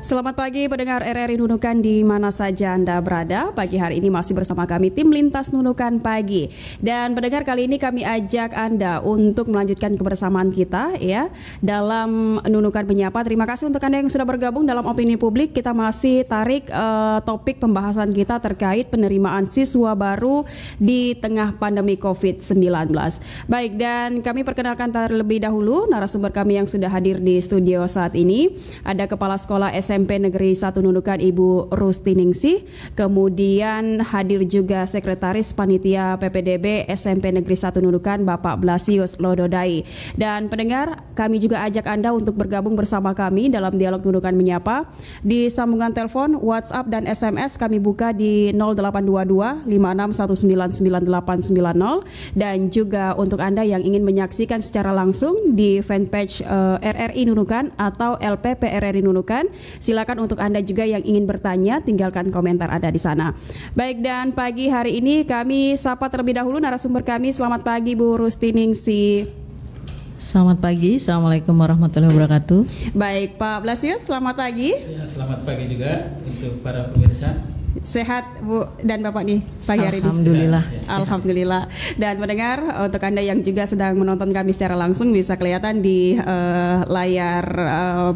Selamat pagi pendengar RRI Nunukan di mana saja Anda berada. Pagi hari ini masih bersama kami tim Lintas Nunukan Pagi. Dan pendengar, kali ini kami ajak Anda untuk melanjutkan kebersamaan kita ya dalam Nunukan Menyapa. Terima kasih untuk Anda yang sudah bergabung dalam opini publik. Kita masih tarik topik pembahasan kita terkait penerimaan siswa baru di tengah pandemi COVID-19. Baik, dan kami perkenalkan terlebih dahulu narasumber kami yang sudah hadir di studio saat ini. Ada Kepala Sekolah SMP Negeri 1 Nunukan Ibu Rustiningsih, kemudian hadir juga Sekretaris Panitia PPDB SMP Negeri 1 Nunukan Bapak Blasius Lododai. Dan pendengar, kami juga ajak Anda untuk bergabung bersama kami dalam dialog Nunukan Menyapa. Di sambungan telepon, WhatsApp dan SMS kami buka di 0822 56199890, dan juga untuk Anda yang ingin menyaksikan secara langsung di fanpage RRI Nunukan atau LPP RRI Nunukan, silakan untuk Anda juga yang ingin bertanya, tinggalkan komentar Anda di sana. Baik, dan pagi hari ini kami sapa terlebih dahulu narasumber kami. Selamat pagi Bu Rustiningsih. Selamat pagi, Assalamualaikum warahmatullahi wabarakatuh. Baik, Pak Blasius, selamat pagi. Ya, selamat pagi juga untuk para pemirsa. Sehat Bu dan Bapak nih pagi hari ini? Alhamdulillah. Alhamdulillah. Dan mendengar, untuk Anda yang juga sedang menonton kami secara langsung, bisa kelihatan di layar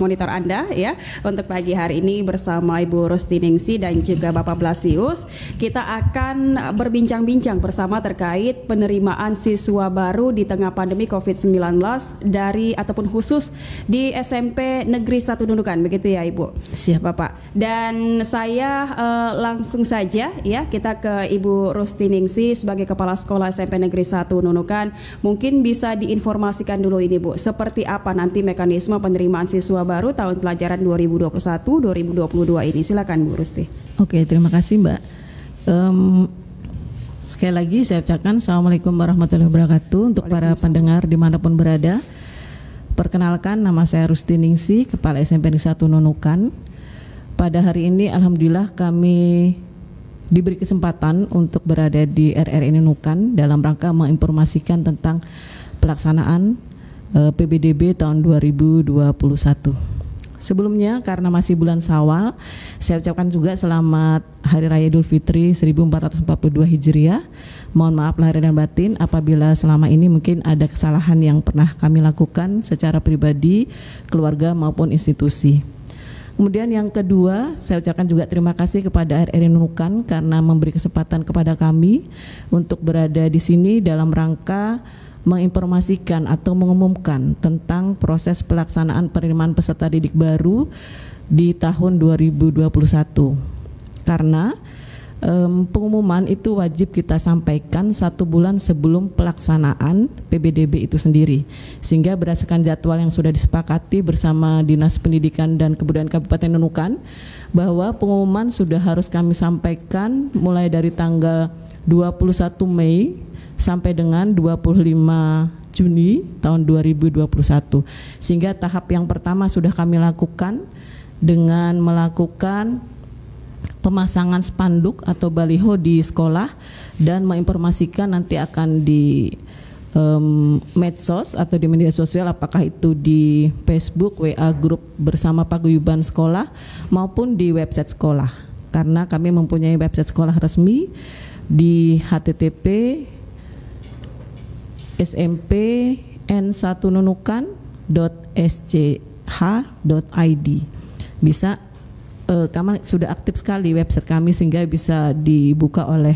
monitor Anda ya. Untuk pagi hari ini bersama Ibu Rustiningsih dan juga Bapak Blasius, kita akan berbincang-bincang bersama terkait penerimaan siswa baru di tengah pandemi COVID-19 dari ataupun khusus di SMP Negeri 1 Nunukan, begitu ya Ibu? Siap Bapak. Dan saya langsung saja ya, kita ke Ibu Rustiningsih sebagai Kepala Sekolah SMP Negeri 1 Nunukan. Mungkin bisa diinformasikan dulu ini Bu, seperti apa nanti mekanisme penerimaan siswa baru tahun pelajaran 2021-2022 ini. Silakan Bu Rusti. Oke, terima kasih Mbak. Sekali lagi saya ucapkan Assalamualaikum warahmatullahi wabarakatuh untuk para pendengar dimanapun berada. Perkenalkan, nama saya Rustiningsih, Kepala SMP Negeri 1 Nunukan. Pada hari ini alhamdulillah kami diberi kesempatan untuk berada di RRI Nunukan dalam rangka menginformasikan tentang pelaksanaan PBDB tahun 2021. Sebelumnya, karena masih bulan Syawal, saya ucapkan juga selamat Hari Raya Idul Fitri 1442 Hijriah. Mohon maaf lahir dan batin apabila selama ini mungkin ada kesalahan yang pernah kami lakukan secara pribadi, keluarga maupun institusi. Kemudian yang kedua, saya ucapkan juga terima kasih kepada RRI Nunukan karena memberi kesempatan kepada kami untuk berada di sini dalam rangka menginformasikan atau mengumumkan tentang proses pelaksanaan penerimaan peserta didik baru di tahun 2021. Karena pengumuman itu wajib kita sampaikan 1 bulan sebelum pelaksanaan PBDB itu sendiri, sehingga berdasarkan jadwal yang sudah disepakati bersama Dinas Pendidikan dan Kebudayaan Kabupaten Nunukan bahwa pengumuman sudah harus kami sampaikan mulai dari tanggal 21 Mei sampai dengan 25 Juni tahun 2021, sehingga tahap yang pertama sudah kami lakukan dengan melakukan pemasangan spanduk atau baliho di sekolah dan menginformasikan nanti akan di medsos atau di media sosial, apakah itu di Facebook, WA grup bersama paguyuban sekolah maupun di website sekolah. Karena kami mempunyai website sekolah resmi di http smp.n1nunukan.sch.id. Bisa kami sudah aktif sekali website kami sehingga bisa dibuka oleh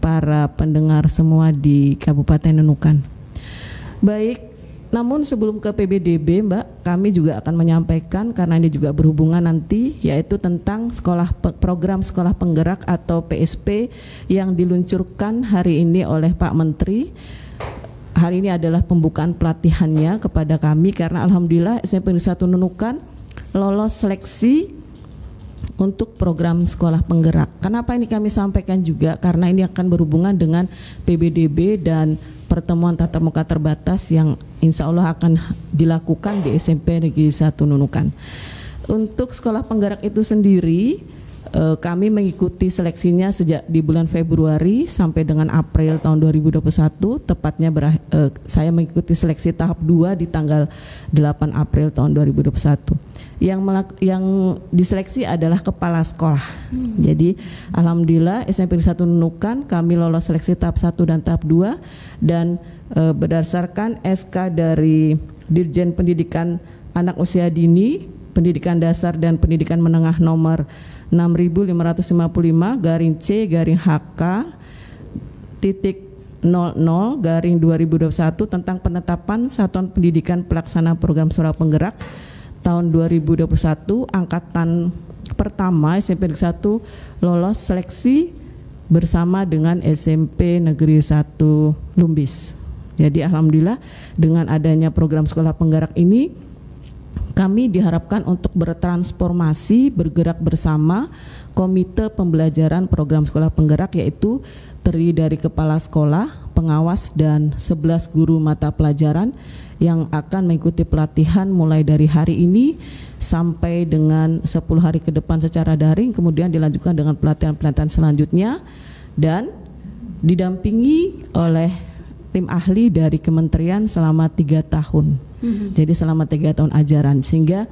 para pendengar semua di Kabupaten Nunukan. Baik, namun sebelum ke PBDB Mbak, kami juga akan menyampaikan karena ini juga berhubungan nanti, yaitu tentang program sekolah penggerak atau PSP yang diluncurkan hari ini oleh Pak Menteri. Hari ini adalah pembukaan pelatihannya kepada kami karena alhamdulillah SMP Negeri 1 Nunukan lolos seleksi untuk program sekolah penggerak. Kenapa ini kami sampaikan juga? Karena ini akan berhubungan dengan PBDB dan pertemuan tatap muka terbatas yang insya Allah akan dilakukan di SMP Negeri 1 Nunukan. Untuk sekolah penggerak itu sendiri, kami mengikuti seleksinya sejak di bulan Februari sampai dengan April tahun 2021. Tepatnya saya mengikuti seleksi tahap 2 di tanggal 8 April tahun 2021. yang diseleksi adalah kepala sekolah. Jadi alhamdulillah SMP Negeri 1 Nunukan kami lolos seleksi tahap 1 dan tahap 2 dan berdasarkan SK dari Dirjen Pendidikan Anak Usia Dini, Pendidikan Dasar dan Pendidikan Menengah nomor 65.555/C/HK.00/2021 tentang penetapan Satuan Pendidikan Pelaksana Program Sekolah Penggerak tahun 2021 angkatan pertama SMP Negeri 1 lolos seleksi bersama dengan SMP Negeri 1 Lumbis. Jadi alhamdulillah dengan adanya program Sekolah Penggerak ini kami diharapkan untuk bertransformasi, bergerak bersama Komite Pembelajaran Program Sekolah Penggerak, yaitu terdiri dari kepala sekolah, pengawas, dan 11 guru mata pelajaran yang akan mengikuti pelatihan mulai dari hari ini sampai dengan 10 hari ke depan secara daring, kemudian dilanjutkan dengan pelatihan-pelatihan selanjutnya dan didampingi oleh tim ahli dari kementerian selama 3 tahun. Jadi selama 3 tahun ajaran, sehingga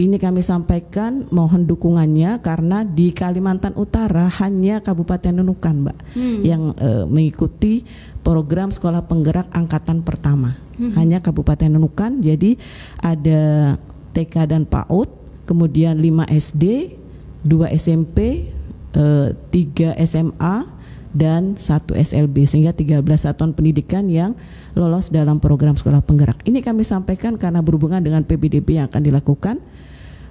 ini kami sampaikan mohon dukungannya karena di Kalimantan Utara hanya Kabupaten Nunukan, Mbak, yang mengikuti program Sekolah Penggerak angkatan pertama. Hanya Kabupaten Nunukan. Jadi ada TK dan PAUD, kemudian 5 SD, 2 SMP, 3 SMA dan 1 SLB, sehingga 13 satuan pendidikan yang lolos dalam program Sekolah Penggerak. Ini kami sampaikan karena berhubungan dengan PBDB yang akan dilakukan.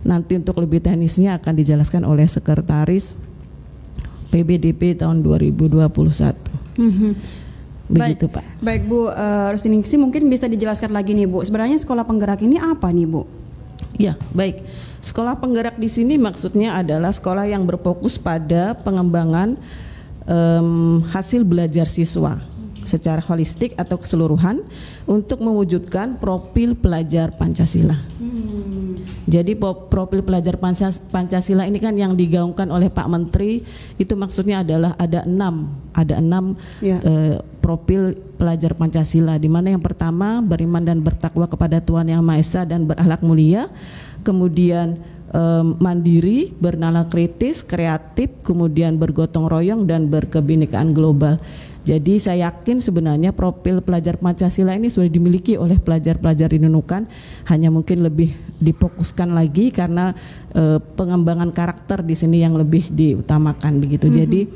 Nanti untuk lebih teknisnya akan dijelaskan oleh Sekretaris PBDB tahun 2021. Begitu, Pak. Baik Bu Rustiningsih, mungkin bisa dijelaskan lagi nih Bu, sebenarnya Sekolah Penggerak ini apa nih Bu? Ya, baik. Sekolah Penggerak di sini maksudnya adalah sekolah yang berfokus pada pengembangan hasil belajar siswa secara holistik atau keseluruhan untuk mewujudkan profil pelajar Pancasila. Jadi profil pelajar Pancasila ini kan yang digaungkan oleh Pak Menteri, itu maksudnya adalah ada enam profil pelajar Pancasila, di mana yang pertama beriman dan bertakwa kepada Tuhan Yang Maha Esa dan berakhlak mulia, kemudian mandiri, bernalar kritis, kreatif, kemudian bergotong royong dan berkebinekaan global. Jadi saya yakin sebenarnya profil pelajar Pancasila ini sudah dimiliki oleh pelajar-pelajar di Nunukan, hanya mungkin lebih difokuskan lagi karena pengembangan karakter di sini yang lebih diutamakan begitu. Jadi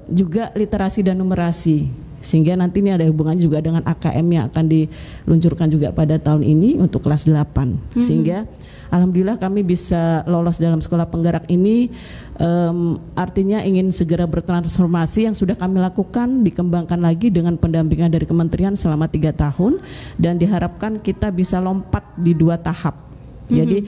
juga literasi dan numerasi, sehingga nanti ini ada hubungannya juga dengan AKM yang akan diluncurkan juga pada tahun ini untuk kelas 8. Sehingga alhamdulillah kami bisa lolos dalam Sekolah Penggerak ini, artinya ingin segera bertransformasi yang sudah kami lakukan, dikembangkan lagi dengan pendampingan dari kementerian selama 3 tahun dan diharapkan kita bisa lompat di 2 tahap. Jadi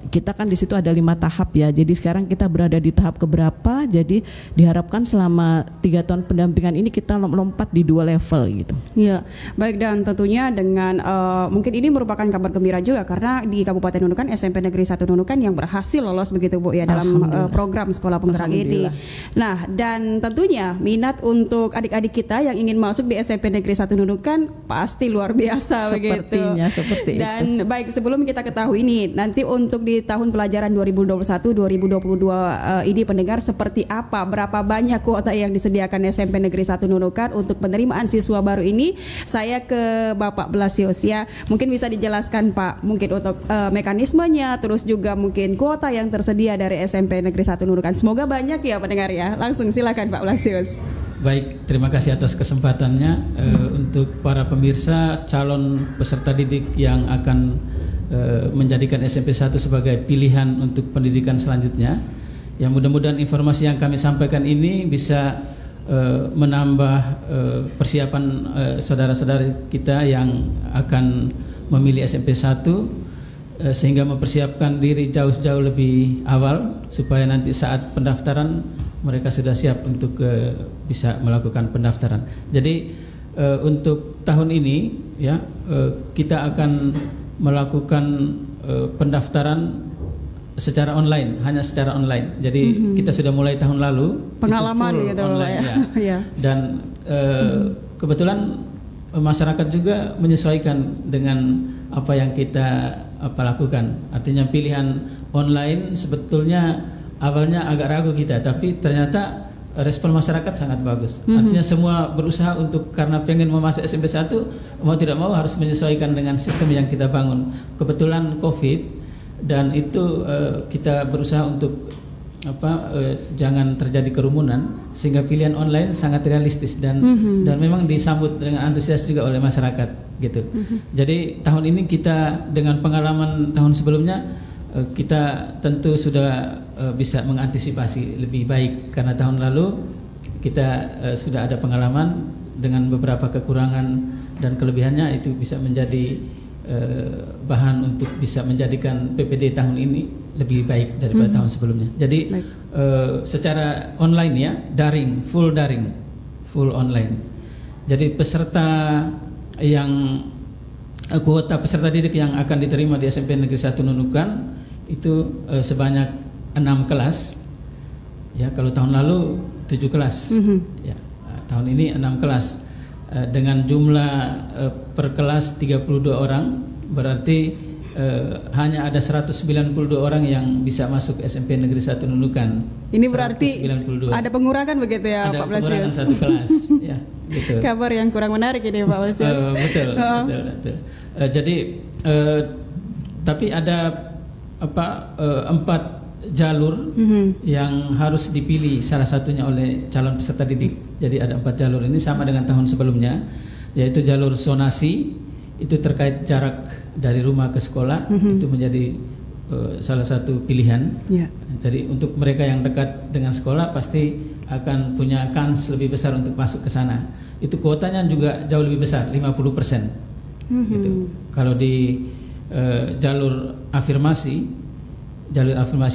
kita kan di situ ada 5 tahap ya. Jadi sekarang kita berada di tahap keberapa? Jadi diharapkan selama 3 tahun pendampingan ini kita lompat di 2 level gitu. Ya, baik, dan tentunya dengan mungkin ini merupakan kabar gembira juga karena di Kabupaten Nunukan SMP Negeri 1 Nunukan yang berhasil lolos begitu Bu ya dalam program Sekolah Penggerak ini. Nah, dan tentunya minat untuk adik-adik kita yang ingin masuk di SMP Negeri 1 Nunukan pasti luar biasa. Sepertinya begitu. Seperti dan itu. Baik, sebelum kita ketahui ini nanti untuk di tahun pelajaran 2021-2022 ini pendengar seperti apa, berapa banyak kuota yang disediakan SMP Negeri 1 Nunukan untuk penerimaan siswa baru ini, saya ke Bapak Blasius ya, mungkin bisa dijelaskan Pak, mungkin untuk mekanismenya, terus juga mungkin kuota yang tersedia dari SMP Negeri 1 Nunukan. Semoga banyak ya pendengar ya, langsung silakan Pak Blasius. Baik, terima kasih atas kesempatannya. Untuk para pemirsa calon peserta didik yang akan menjadikan SMP 1 sebagai pilihan untuk pendidikan selanjutnya, ya mudah-mudahan informasi yang kami sampaikan ini bisa menambah persiapan saudara-saudari kita yang akan memilih SMP 1, sehingga mempersiapkan diri jauh-jauh lebih awal supaya nanti saat pendaftaran mereka sudah siap untuk bisa melakukan pendaftaran. Jadi untuk tahun ini ya kita akan melakukan pendaftaran secara online, hanya secara online. Jadi kita sudah mulai tahun lalu pengalaman gitu online, ya. Dan kebetulan masyarakat juga menyesuaikan dengan apa yang kita lakukan. Artinya pilihan online sebetulnya awalnya agak ragu kita, tapi ternyata respon masyarakat sangat bagus. Artinya semua berusaha untuk, karena pengen memasuk SMP 1, mau tidak mau harus menyesuaikan dengan sistem yang kita bangun. Kebetulan COVID, dan itu kita berusaha untuk jangan terjadi kerumunan, sehingga pilihan online sangat realistis dan memang disambut dengan antusias juga oleh masyarakat gitu. Jadi tahun ini kita dengan pengalaman tahun sebelumnya, kita tentu sudah bisa mengantisipasi lebih baik, karena tahun lalu kita sudah ada pengalaman dengan beberapa kekurangan dan kelebihannya, itu bisa menjadi bahan untuk bisa menjadikan PPD tahun ini lebih baik daripada tahun sebelumnya. Jadi secara online ya, daring, full online. Jadi peserta yang kuota peserta didik yang akan diterima di SMP Negeri 1 Nunukan itu sebanyak 6 kelas. Ya, kalau tahun lalu 7 kelas. Ya, tahun ini 6 kelas. Dengan jumlah per kelas 32 orang, berarti hanya ada 192 orang yang bisa masuk SMP Negeri 1 Nunukan. Ini berarti 192. Ada pengurangan begitu ya, ada Pak Blasius? Ada pengurangan 1 kelas. Ya, gitu. Kabar yang kurang menarik ini, Pak Blasius. Betul. Jadi tapi ada 4 jalur yang harus dipilih salah satunya oleh calon peserta didik. Jadi ada 4 jalur ini sama dengan tahun sebelumnya, yaitu jalur zonasi, itu terkait jarak dari rumah ke sekolah, itu menjadi salah satu pilihan. Jadi untuk mereka yang dekat dengan sekolah pasti akan punya kans lebih besar untuk masuk ke sana. Itu kuotanya juga jauh lebih besar, 50%. Gitu. Kalau di jalur afirmasi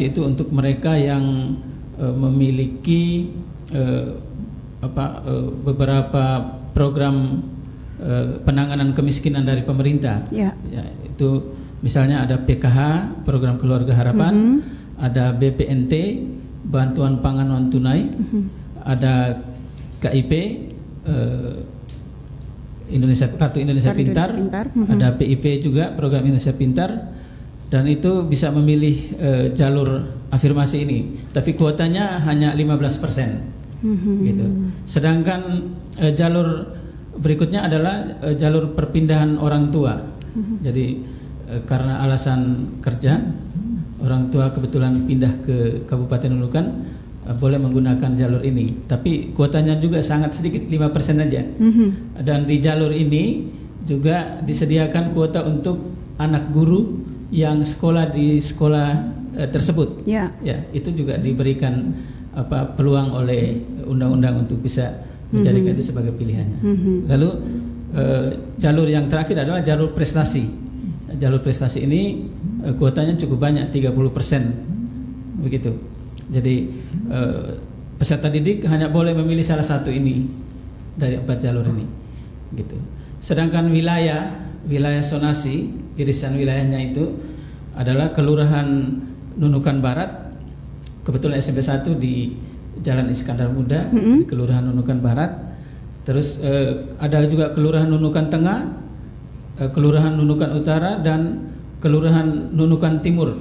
itu untuk mereka yang memiliki beberapa program penanganan kemiskinan dari pemerintah. Ya, itu misalnya ada PKH, program Keluarga Harapan, ada BPNT, bantuan pangan non tunai, ada KIP, Kartu Indonesia Pintar, ada PIP juga, program Indonesia Pintar, dan itu bisa memilih jalur afirmasi ini, tapi kuotanya hanya 15%. Gitu. Sedangkan jalur berikutnya adalah jalur perpindahan orang tua. Jadi karena alasan kerja, orang tua kebetulan pindah ke Kabupaten Nunukan, boleh menggunakan jalur ini, tapi kuotanya juga sangat sedikit, 5% aja. Dan di jalur ini juga disediakan kuota untuk anak guru yang sekolah di sekolah tersebut. Ya, itu juga diberikan peluang oleh undang-undang untuk bisa menjadikan itu sebagai pilihannya. Lalu jalur yang terakhir adalah jalur prestasi. Jalur prestasi ini kuotanya cukup banyak, 30%, begitu. Jadi peserta didik hanya boleh memilih salah satu ini dari 4 jalur ini, gitu. Sedangkan wilayah zonasi, irisan wilayahnya itu adalah Kelurahan Nunukan Barat. Kebetulan SMP 1 di Jalan Iskandar Muda, di Kelurahan Nunukan Barat. Terus ada juga Kelurahan Nunukan Tengah, Kelurahan Nunukan Utara, dan Kelurahan Nunukan Timur.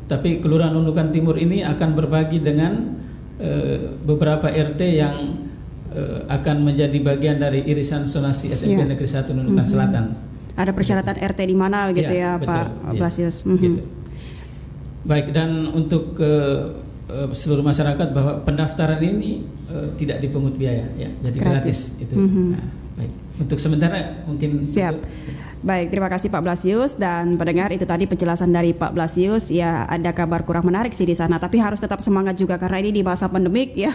Tapi Kelurahan Nunukan Timur ini akan berbagi dengan beberapa RT yang akan menjadi bagian dari irisan zonasi SMP Negeri 1 Nunukan Selatan. Ada persyaratan RT di mana gitu ya, betul, Pak Blasius. Gitu. Baik, dan untuk seluruh masyarakat bahwa pendaftaran ini tidak dipungut biaya, ya, jadi gratis itu. Nah, baik. Untuk sementara mungkin siap. Baik, terima kasih Pak Blasius, dan pendengar, itu tadi penjelasan dari Pak Blasius. Ya, ada kabar kurang menarik sih di sana, tapi harus tetap semangat juga karena ini di masa pandemik ya.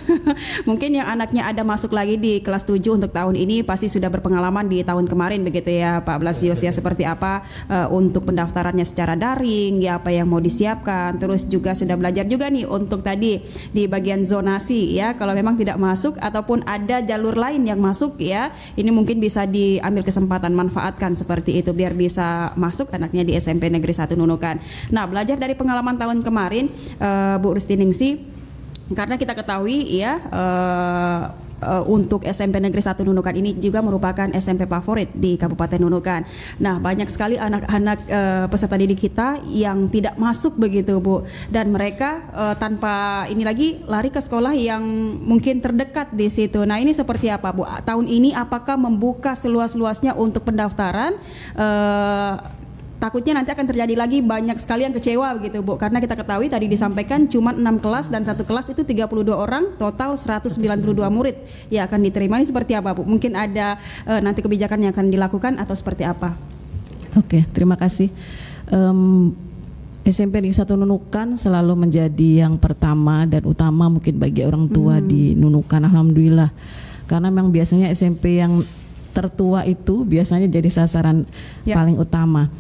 Mungkin yang anaknya ada masuk lagi di kelas 7 untuk tahun ini pasti sudah berpengalaman di tahun kemarin begitu ya Pak Blasius ya, seperti apa untuk pendaftarannya secara daring, ya apa yang mau disiapkan. Terus juga sudah belajar juga nih untuk tadi di bagian zonasi ya, kalau memang tidak masuk ataupun ada jalur lain yang masuk ya, ini mungkin bisa diambil kesempatan, manfaatkan seperti itu biar bisa masuk anaknya di SMP Negeri 1 Nunukan. Nah, belajar dari pengalaman tahun kemarin, Bu Rustiningsih, karena kita ketahui ya untuk SMP Negeri 1 Nunukan ini juga merupakan SMP favorit di Kabupaten Nunukan. Nah, banyak sekali anak-anak peserta didik kita yang tidak masuk begitu, Bu. Dan mereka tanpa ini lagi lari ke sekolah yang mungkin terdekat di situ. Nah, ini seperti apa, Bu? Tahun ini apakah membuka seluas-luasnya untuk pendaftaran? Takutnya nanti akan terjadi lagi banyak sekali yang kecewa begitu, Bu, karena kita ketahui tadi disampaikan cuma 6 kelas dan satu kelas itu 32 orang, total 192 murid yang akan diterima. Ini seperti apa, Bu? Mungkin ada nanti kebijakan yang akan dilakukan atau seperti apa? Oke, terima kasih. SMP Negeri 1 Nunukan selalu menjadi yang pertama dan utama mungkin bagi orang tua di Nunukan, alhamdulillah. Karena memang biasanya SMP yang tertua itu biasanya jadi sasaran paling utama.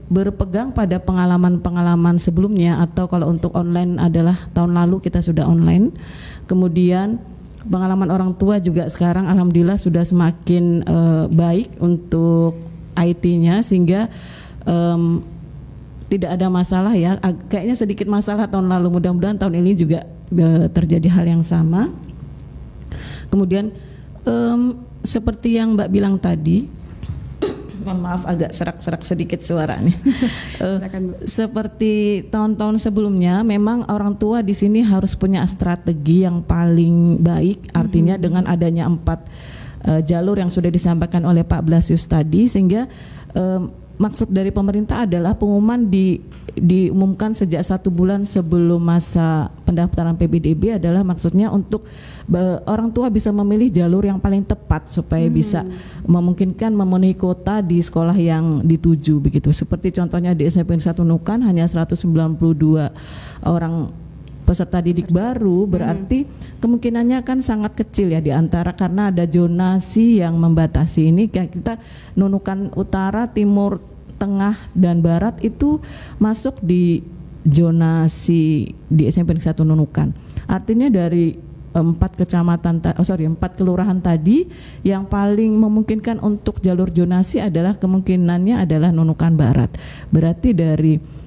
Berpegang pada pengalaman-pengalaman sebelumnya, atau kalau untuk online adalah tahun lalu kita sudah online. Kemudian pengalaman orang tua juga sekarang alhamdulillah sudah semakin baik untuk IT-nya, sehingga tidak ada masalah ya. Kayaknya sedikit masalah tahun lalu, mudah-mudahan tahun ini juga terjadi hal yang sama. Kemudian seperti yang Mbak bilang tadi, maaf agak serak-serak sedikit suaranya. Seperti tahun-tahun sebelumnya, memang orang tua di sini harus punya strategi yang paling baik. Artinya dengan adanya 4 jalur yang sudah disampaikan oleh Pak Blasius tadi, sehingga maksud dari pemerintah adalah pengumuman diumumkan sejak 1 bulan sebelum masa pendaftaran PPDB, adalah maksudnya untuk orang tua bisa memilih jalur yang paling tepat supaya bisa memungkinkan memenuhi kuota di sekolah yang dituju begitu. Seperti contohnya di SMP 1 Nunukan hanya 192 orang peserta didik baru, berarti kemungkinannya kan sangat kecil ya di antara, karena ada zonasi yang membatasi ini. Kita Nunukan Utara, Timur, Tengah dan Barat itu masuk di zonasi di SMP 1 Nunukan. Artinya dari 4 kelurahan tadi yang paling memungkinkan untuk jalur zonasi adalah kemungkinannya adalah Nunukan Barat. Berarti dari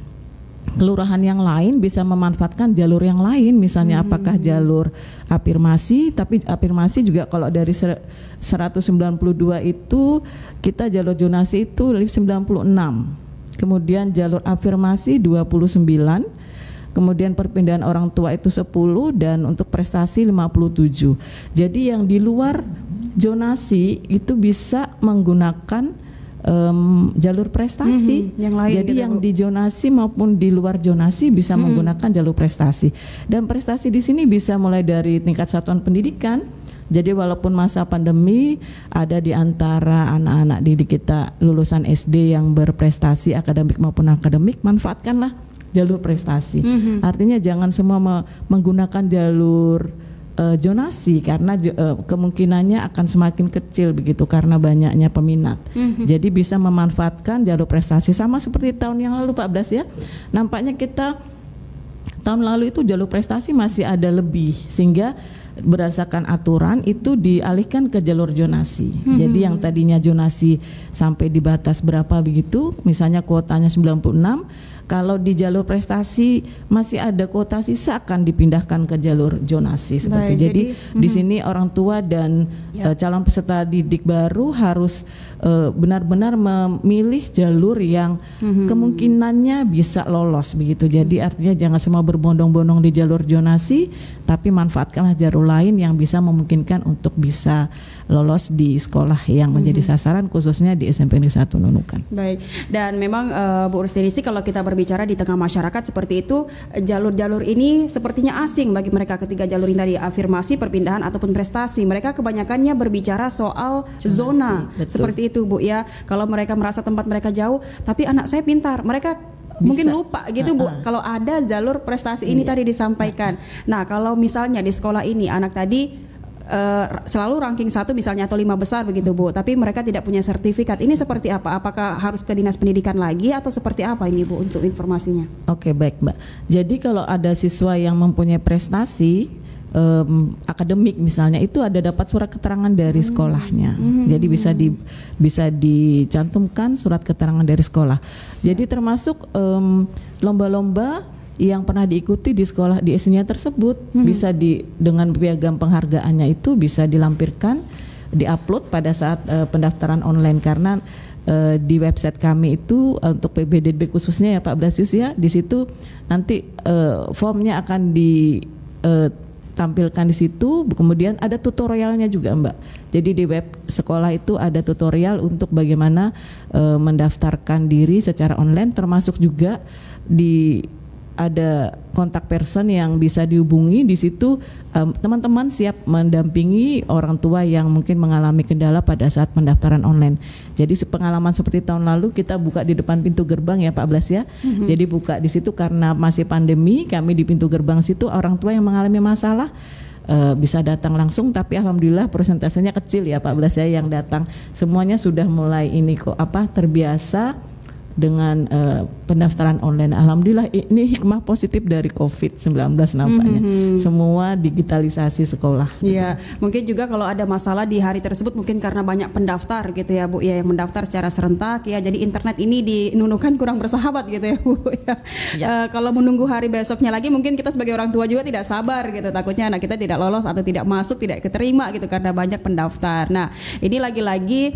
kelurahan yang lain bisa memanfaatkan jalur yang lain, misalnya apakah jalur afirmasi, tapi afirmasi juga kalau dari 192 itu kita jalur zonasi itu dari 96, kemudian jalur afirmasi 29, kemudian perpindahan orang tua itu 10, dan untuk prestasi 57. Jadi yang di luar zonasi itu bisa menggunakan jalur prestasi yang lain. Jadi gitu, yang di zonasi maupun di luar zonasi bisa menggunakan jalur prestasi. Dan prestasi di sini bisa mulai dari tingkat satuan pendidikan. Jadi walaupun masa pandemi, ada di antara anak-anak didik kita lulusan SD yang berprestasi akademik maupun akademik, manfaatkanlah jalur prestasi. Artinya jangan semua menggunakan jalur zonasi, karena kemungkinannya akan semakin kecil begitu karena banyaknya peminat. Jadi bisa memanfaatkan jalur prestasi, sama seperti tahun yang lalu Pak Blas ya. Nampaknya kita tahun lalu itu jalur prestasi masih ada lebih, sehingga berdasarkan aturan itu dialihkan ke jalur zonasi. Jadi yang tadinya zonasi sampai di batas berapa begitu, misalnya kuotanya 96, kalau di jalur prestasi masih ada kuota sisa akan dipindahkan ke jalur zonasi seperti. Jadi di sini orang tua dan calon peserta didik baru harus benar-benar memilih jalur yang kemungkinannya bisa lolos begitu. Jadi artinya jangan semua berbondong-bondong di jalur zonasi, tapi manfaatkanlah jalur lain yang bisa memungkinkan untuk bisa lolos di sekolah yang menjadi sasaran, khususnya di SMP Negeri 1 Nunukan. Baik, dan memang Bu Rustinisi, kalau kita berbicara di tengah masyarakat seperti itu, jalur-jalur ini sepertinya asing bagi mereka. Ketiga jalur ini tadi, afirmasi, perpindahan ataupun prestasi, mereka kebanyakannya berbicara soal zona. Betul. Seperti itu Bu ya. Kalau mereka merasa tempat mereka jauh, tapi anak saya pintar, mereka mungkin lupa gitu Bu, kalau ada jalur prestasi ini tadi disampaikan. Nah, kalau misalnya di sekolah ini anak tadi selalu ranking 1 misalnya atau 5 besar begitu Bu, tapi mereka tidak punya sertifikat, ini seperti apa? Apakah harus ke dinas pendidikan lagi atau seperti apa ini Bu untuk informasinya? Oke, baik Mbak. Jadi kalau ada siswa yang mempunyai prestasi akademik misalnya, itu ada dapat surat keterangan dari sekolahnya. Jadi bisa dicantumkan surat keterangan dari sekolah. Jadi termasuk lomba-lomba yang pernah diikuti di sekolah di SD-nya tersebut bisa dengan piagam penghargaannya itu bisa dilampirkan, diupload pada saat pendaftaran online, karena di website kami itu untuk PBDB khususnya ya Pak Blasius ya, di situ nanti formnya akan ditampilkan di situ, kemudian ada tutorialnya juga Mbak. Jadi di web sekolah itu ada tutorial untuk bagaimana mendaftarkan diri secara online, termasuk juga ada kontak person yang bisa dihubungi. Di situ teman-teman siap mendampingi orang tua yang mungkin mengalami kendala pada saat pendaftaran online. Jadi pengalaman seperti tahun lalu kita buka di depan pintu gerbang ya Pak Blas ya. Jadi buka di situ karena masih pandemi, kami di pintu gerbang situ orang tua yang mengalami masalah bisa datang langsung, tapi alhamdulillah persentasenya kecil ya Pak Blas ya yang datang. Semuanya sudah mulai terbiasa dengan pendaftaran online. Alhamdulillah ini hikmah positif dari COVID-19 nampaknya. Semua digitalisasi sekolah. Iya, mungkin juga kalau ada masalah di hari tersebut mungkin karena banyak pendaftar gitu ya Bu ya, yang mendaftar secara serentak ya. Jadi internet ini di Nunukan kurang bersahabat gitu ya Bu ya. Kalau menunggu hari besoknya lagi mungkin kita sebagai orang tua juga tidak sabar gitu, takutnya anak kita tidak lolos atau tidak masuk, tidak keterima gitu karena banyak pendaftar. Nah, ini lagi-lagi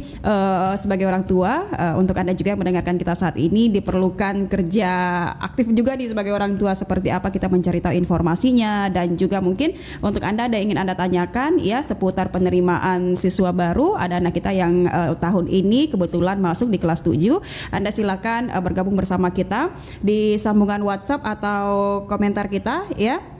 sebagai orang tua untuk Anda juga yang mendengarkan kita saat ini diperlukan kerja aktif juga nih sebagai orang tua, seperti apa kita mencari tahu informasinya, dan juga mungkin untuk Anda ada yang ingin Anda tanyakan ya seputar penerimaan siswa baru. Ada anak kita yang tahun ini kebetulan masuk di kelas 7. Anda silakan bergabung bersama kita di sambungan WhatsApp atau komentar kita ya.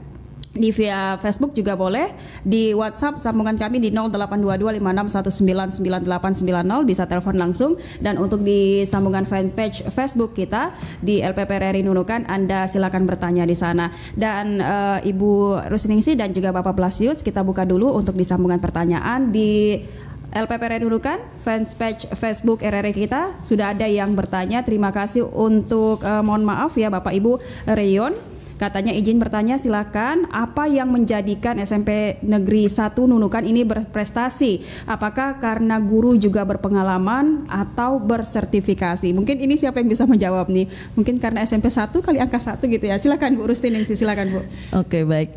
Di via Facebook juga boleh, di WhatsApp sambungan kami di 082256199890, bisa telepon langsung, dan untuk di sambungan fanpage Facebook kita di LPP RRI Nunukan Anda silakan bertanya di sana. Dan Ibu Rusningsi dan juga Bapak Blasius, kita buka dulu untuk di sambungan pertanyaan di LPP RRI Nunukan fanpage Facebook RRI kita. Sudah ada yang bertanya, terima kasih untuk mohon maaf ya Bapak Ibu. Rayon katanya izin bertanya, silakan. Apa yang menjadikan SMP Negeri 1 Nunukan ini berprestasi? Apakah karena guru juga berpengalaman atau bersertifikasi? Mungkin ini siapa yang bisa menjawab nih? Mungkin karena SMP 1 kali angka 1 gitu ya. Silakan Bu Rustiningsi, silakan Bu. Oke, baik.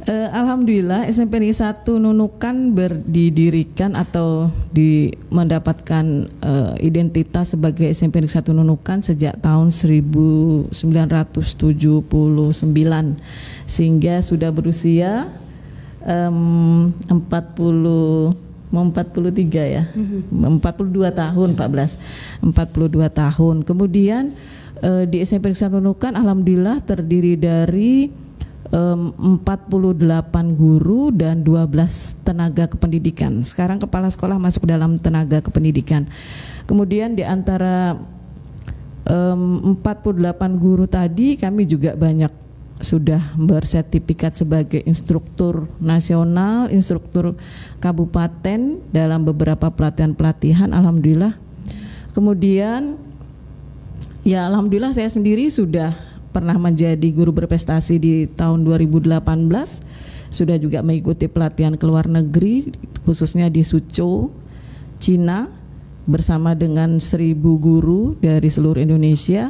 Alhamdulillah SMP Negeri 1 Nunukan berdidirikan atau mendapatkan identitas sebagai SMP Negeri 1 Nunukan sejak tahun 1979, sehingga sudah berusia 42 tahun, 42 tahun. Kemudian di SMP Negeri 1 Nunukan alhamdulillah terdiri dari 48 guru dan 12 tenaga kependidikan. Sekarang kepala sekolah masuk dalam tenaga kependidikan. Kemudian di antara 48 guru tadi kami juga banyak sudah bersertifikat sebagai instruktur nasional, instruktur kabupaten dalam beberapa pelatihan-pelatihan, alhamdulillah. Kemudian ya alhamdulillah saya sendiri sudah pernah menjadi guru berprestasi di tahun 2018, sudah juga mengikuti pelatihan ke luar negeri khususnya di Suzhou, Cina, bersama dengan 1000 guru dari seluruh Indonesia,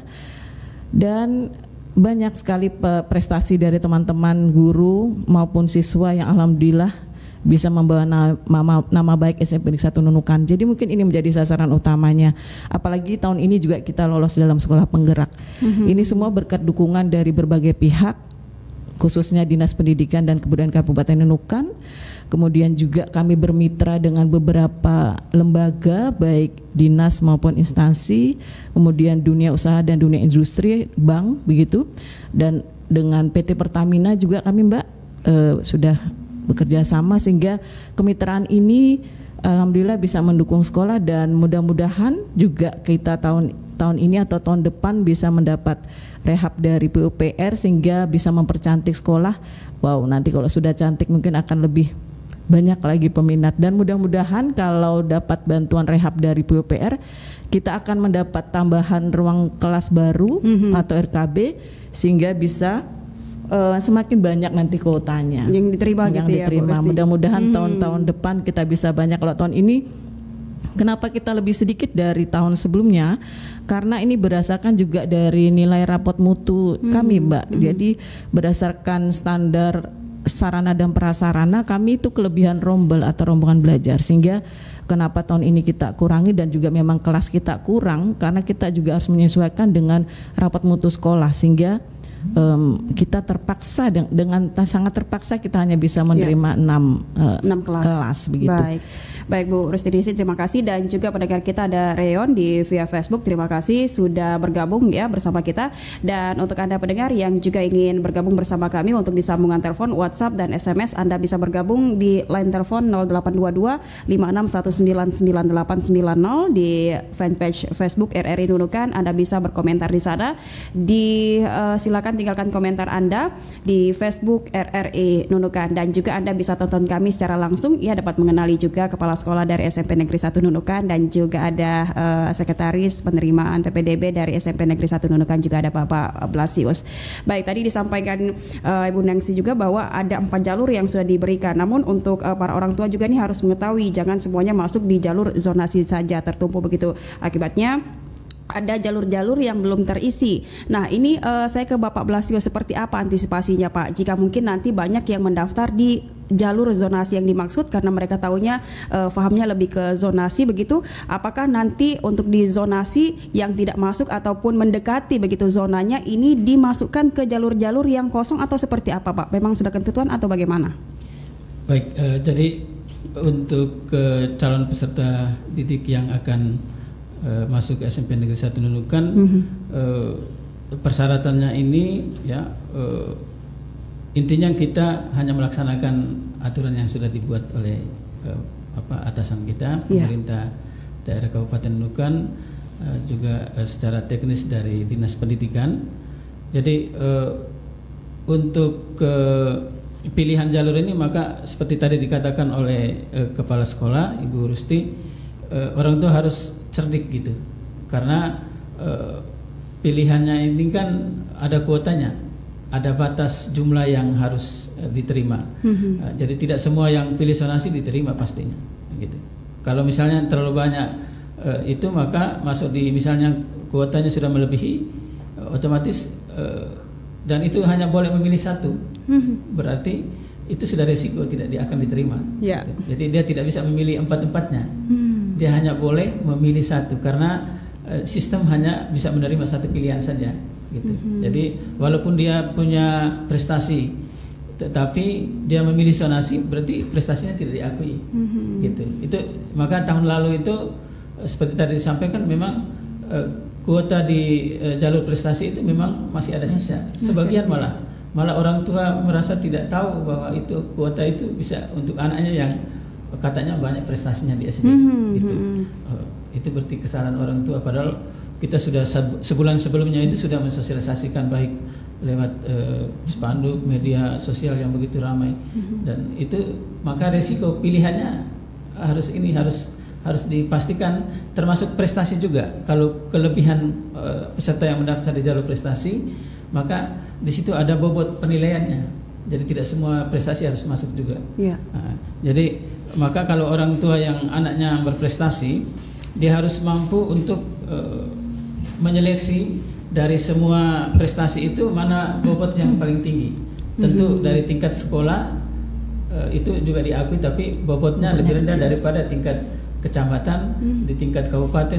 dan banyak sekali prestasi dari teman-teman guru maupun siswa yang alhamdulillah bisa membawa nama baik SMP Negeri 1 Nunukan. Jadi mungkin ini menjadi sasaran utamanya. Apalagi tahun ini juga kita lolos dalam sekolah penggerak. Ini semua berkat dukungan dari berbagai pihak, khususnya Dinas Pendidikan dan Kebudayaan Kabupaten Nunukan. Kemudian juga kami bermitra dengan beberapa lembaga baik dinas maupun instansi, kemudian dunia usaha dan dunia industri, bank begitu. Dan dengan PT Pertamina juga kami sudah bekerja sama, sehingga kemitraan ini alhamdulillah bisa mendukung sekolah, dan mudah-mudahan juga kita tahun ini atau tahun depan bisa mendapat rehab dari PUPR sehingga bisa mempercantik sekolah. Wow, nanti kalau sudah cantik mungkin akan lebih banyak lagi peminat, dan mudah-mudahan kalau dapat bantuan rehab dari PUPR kita akan mendapat tambahan ruang kelas baru atau RKB sehingga bisa semakin banyak nanti kuotanya yang diterima gitu ya, mudah-mudahan tahun-tahun depan kita bisa banyak. Kalau tahun ini Kenapa kita lebih sedikit dari tahun sebelumnya? Karena ini berdasarkan juga dari nilai rapot mutu kami, Mbak. Jadi berdasarkan standar sarana dan prasarana kami itu kelebihan rombel atau rombongan belajar, sehingga kenapa tahun ini kita kurangi dan juga memang kelas kita kurang karena kita juga harus menyesuaikan dengan rapot mutu sekolah, sehingga kita terpaksa dengan sangat terpaksa kita hanya bisa menerima 6 kelas begitu. Baik Bu Rustinisi, terima kasih, dan juga pendengar kita ada Reon di via Facebook, terima kasih sudah bergabung ya bersama kita. Dan untuk Anda pendengar yang juga ingin bergabung bersama kami untuk di sambungan telepon, WhatsApp dan SMS, Anda bisa bergabung di line telepon 0822 56199890 di fanpage Facebook RRI Nunukan. Anda bisa berkomentar di sana. Silakan tinggalkan komentar Anda di Facebook RRI Nunukan, dan juga Anda bisa tonton kami secara langsung ya, dapat mengenali juga kepala sekolah dari SMP Negeri 1 Nunukan, dan juga ada sekretaris penerimaan PPDB dari SMP Negeri 1 Nunukan, juga ada Bapak Blasius. Baik, tadi disampaikan Ibu Nangsi juga bahwa ada 4 jalur yang sudah diberikan. Namun untuk para orang tua juga nih harus mengetahui jangan semuanya masuk di jalur zonasi saja tertumpu begitu. Akibatnya ada jalur-jalur yang belum terisi. Nah ini saya ke Bapak Blasio, seperti apa antisipasinya Pak jika mungkin nanti banyak yang mendaftar di jalur zonasi yang dimaksud karena mereka tahunya pahamnya lebih ke zonasi begitu. Apakah nanti untuk di zonasi yang tidak masuk ataupun mendekati begitu zonanya ini dimasukkan ke jalur-jalur yang kosong atau seperti apa Pak? Memang sudah ketentuan atau bagaimana? Baik, jadi untuk calon peserta didik yang akan masuk ke SMP Negeri 1 Nunukan, persyaratannya ini ya intinya kita hanya melaksanakan aturan yang sudah dibuat oleh atasan kita, pemerintah daerah Kabupaten Nunukan, juga secara teknis dari Dinas Pendidikan. Jadi untuk pilihan jalur ini maka seperti tadi dikatakan oleh kepala sekolah Ibu Rusti, orang tua harus cerdik gitu, karena pilihannya ini kan ada kuotanya, ada batas jumlah yang harus diterima. Jadi tidak semua yang pilih zonasi diterima pastinya gitu. Kalau misalnya terlalu banyak itu maka masuk di, misalnya kuotanya sudah melebihi, otomatis dan itu hanya boleh memilih satu, berarti itu sudah resiko tidak akan diterima. Gitu. Jadi dia tidak bisa memilih empat-empatnya. Dia hanya boleh memilih satu karena sistem hanya bisa menerima satu pilihan saja gitu. Jadi walaupun dia punya prestasi tetapi dia memilih zonasi, berarti prestasinya tidak diakui gitu. Itu maka tahun lalu itu seperti tadi disampaikan memang kuota di jalur prestasi itu memang masih ada sisa. Sebagian malah orang tua merasa tidak tahu bahwa itu kuota itu bisa untuk anaknya yang katanya banyak prestasinya di SD gitu. Itu berarti kesalahan orang tua, padahal kita sudah sebulan sebelumnya itu sudah mensosialisasikan baik lewat spanduk media sosial yang begitu ramai. Dan itu maka resiko pilihannya harus dipastikan, termasuk prestasi juga. Kalau kelebihan peserta yang mendaftar di jalur prestasi, maka di situ ada bobot penilaiannya. Jadi tidak semua prestasi harus masuk juga. Jadi maka kalau orang tua yang anaknya berprestasi, dia harus mampu untuk menyeleksi dari semua prestasi itu mana bobot yang paling tinggi. Tentu dari tingkat sekolah itu juga diakui, tapi bobotnya lebih rendah daripada tingkat kecamatan, di tingkat kabupaten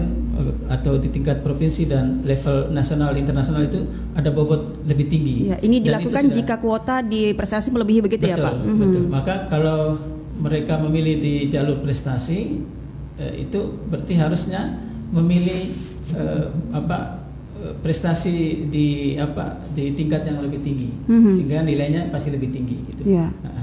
atau di tingkat provinsi, dan level nasional internasional itu ada bobot lebih tinggi. Ini dilakukan jika kuota di prestasi melebihi begitu. Betul, ya Pak? Betul. Maka kalau mereka memilih di jalur prestasi, itu berarti harusnya memilih prestasi di tingkat yang lebih tinggi, sehingga nilainya pasti lebih tinggi gitu.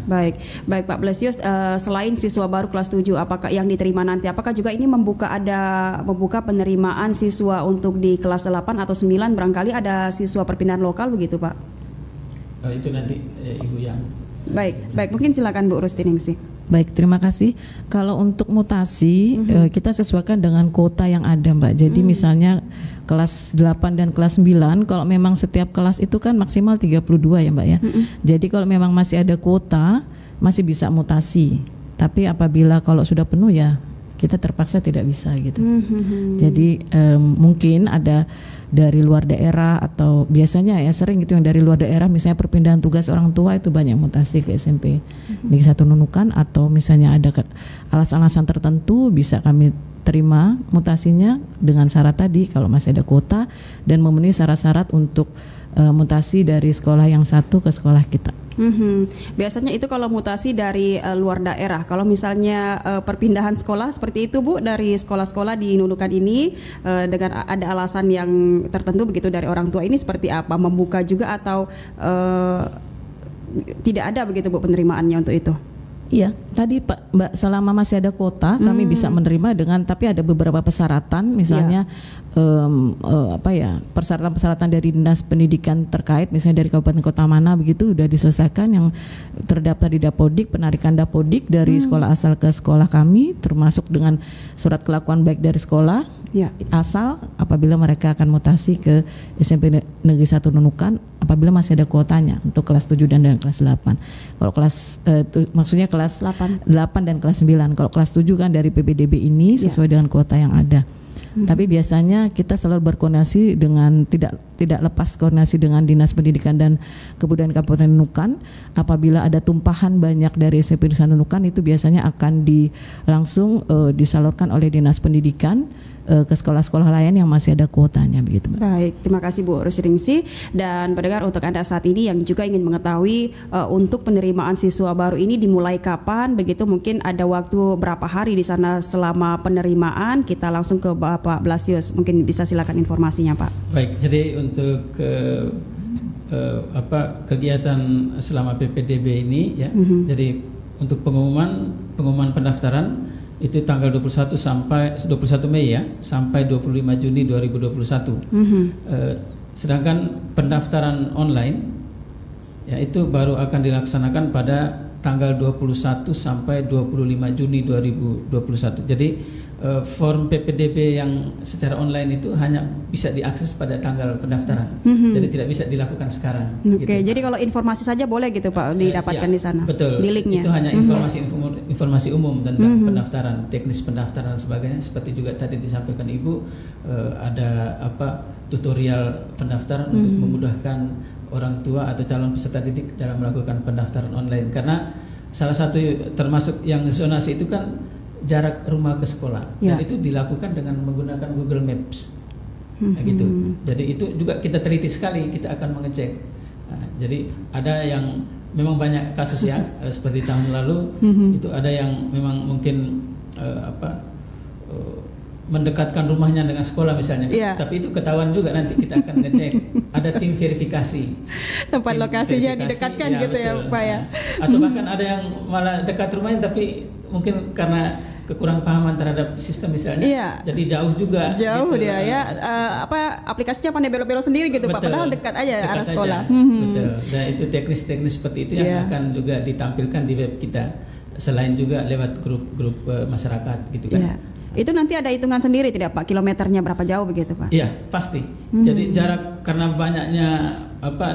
Baik Pak Blasius, selain siswa baru kelas 7 apakah yang diterima nanti, apakah juga ini membuka penerimaan siswa untuk di kelas 8 atau 9, barangkali ada siswa perpindahan lokal begitu Pak? Itu nanti Ibu yang. Baik, mungkin silakan Bu Rustiningsih. Baik, terima kasih. Kalau untuk mutasi kita sesuaikan dengan kuota yang ada Mbak. Jadi misalnya kelas 8 dan kelas 9, kalau memang setiap kelas itu kan maksimal 32 ya Mbak ya. Jadi kalau memang masih ada kuota, masih bisa mutasi. Tapi apabila kalau sudah penuh ya kita terpaksa tidak bisa gitu. Jadi mungkin ada dari luar daerah atau biasanya ya sering gitu yang dari luar daerah, misalnya perpindahan tugas orang tua itu banyak mutasi ke SMP Negeri 1 Nunukan, atau misalnya ada alasan-alasan tertentu bisa kami terima mutasinya dengan syarat tadi kalau masih ada kuota dan memenuhi syarat-syarat untuk mutasi dari sekolah yang satu ke sekolah kita. Biasanya itu kalau mutasi dari luar daerah. Kalau misalnya perpindahan sekolah seperti itu Bu, dari sekolah-sekolah di Nunukan ini dengan ada alasan yang tertentu begitu dari orang tua, ini seperti apa? Membuka juga atau tidak ada begitu Bu penerimaannya untuk itu? Iya, tadi Mbak, selama masih ada kuota kami bisa menerima dengan, tapi ada beberapa persyaratan, misalnya persyaratan-persyaratan dari dinas pendidikan terkait, misalnya dari kabupaten kota mana begitu udah diselesaikan, yang terdaftar di Dapodik, penarikan Dapodik dari sekolah asal ke sekolah kami, termasuk dengan surat kelakuan baik dari sekolah asal apabila mereka akan mutasi ke SMP Negeri 1 Nunukan apabila masih ada kuotanya untuk kelas 7 dan kelas 8. Kalau kelas maksudnya kelas 8 dan kelas 9. Kalau kelas 7 kan dari PPDB ini sesuai dengan kuota yang ada. Tapi biasanya kita selalu berkoordinasi dengan tidak lepas koordinasi dengan Dinas Pendidikan dan Kebudayaan Kabupaten Nunukan. Apabila ada tumpahan banyak dari SMP Nusa Nunukan, itu biasanya akan langsung disalurkan oleh Dinas Pendidikan ke sekolah-sekolah lain yang masih ada kuotanya begitu. Baik, terima kasih Bu Rusdiningsih. Dan pendengar, untuk Anda saat ini yang juga ingin mengetahui untuk penerimaan siswa baru ini dimulai kapan, begitu mungkin ada waktu berapa hari di sana selama penerimaan, kita langsung ke Bapak Blasius, mungkin bisa silakan informasinya Pak. Baik, jadi untuk kegiatan selama PPDB ini ya, jadi untuk pengumuman pendaftaran itu tanggal 21 Mei ya sampai 25 Juni 2021. Sedangkan pendaftaran online ya itu baru akan dilaksanakan pada tanggal 21 sampai 25 Juni 2021. Jadi form PPDB yang secara online itu hanya bisa diakses pada tanggal pendaftaran. Jadi tidak bisa dilakukan sekarang. Oke, gitu, jadi kalau informasi saja boleh gitu Pak didapatkan di sana. Betul. Di linknya. Itu hanya informasi umum tentang pendaftaran, teknis pendaftaran dan sebagainya. Seperti juga tadi disampaikan Ibu, ada tutorial pendaftaran untuk memudahkan orang tua atau calon peserta didik dalam melakukan pendaftaran online. Karena salah satu termasuk yang zonasi itu kan jarak rumah ke sekolah, dan itu dilakukan dengan menggunakan Google Maps, gitu. Jadi itu juga kita teliti sekali, kita akan mengecek. Jadi ada yang memang banyak kasus ya, seperti tahun lalu itu ada yang memang mungkin mendekatkan rumahnya dengan sekolah misalnya, tapi itu ketahuan juga, nanti kita akan ngecek. Ada tim verifikasi, tempat lokasinya didekatkan ya, gitu betul. Ya Pak ya. Atau bahkan ada yang malah dekat rumahnya tapi mungkin karena kekurang pahaman terhadap sistem misalnya, jadi jauh juga. Jauh gitu. Dia ya, aplikasinya pandai belok-belok sendiri gitu Pak, padahal dekat aja arah sekolah. Betul. Dan itu teknis-teknis seperti itu yang akan juga ditampilkan di web kita, selain juga lewat grup-grup masyarakat gitu kan. Itu nanti ada hitungan sendiri tidak Pak, kilometernya berapa jauh begitu Pak? Iya pasti. Jadi jarak, karena banyaknya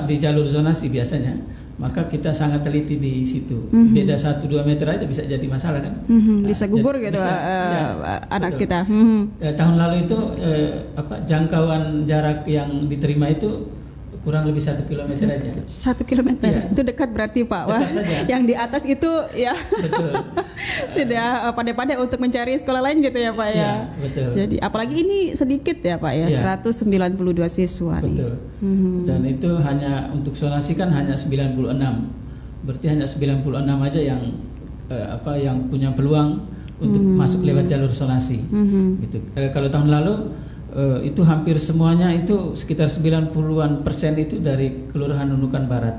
di jalur zonasi biasanya, maka kita sangat teliti di situ. Beda 1-2 meter aja bisa jadi masalah kan. Bisa gugur gitu anak kita. Tahun lalu itu jangkauan jarak yang diterima itu kurang lebih 1 kilometer aja. 1 kilometer itu dekat berarti Pak. Wah, yang di atas itu ya betul. Sudah pandai-pandai untuk mencari sekolah lain gitu ya Pak ya. Ya betul. Jadi apalagi ini sedikit ya Pak ya, 192 siswa betul. Nih. Dan itu hanya untuk zonasi kan hanya 96. Berarti hanya 96 aja yang yang punya peluang untuk masuk lewat jalur zonasi. Gitu. Kalau tahun lalu itu hampir semuanya itu sekitar 90-an persen itu dari Kelurahan Nunukan Barat.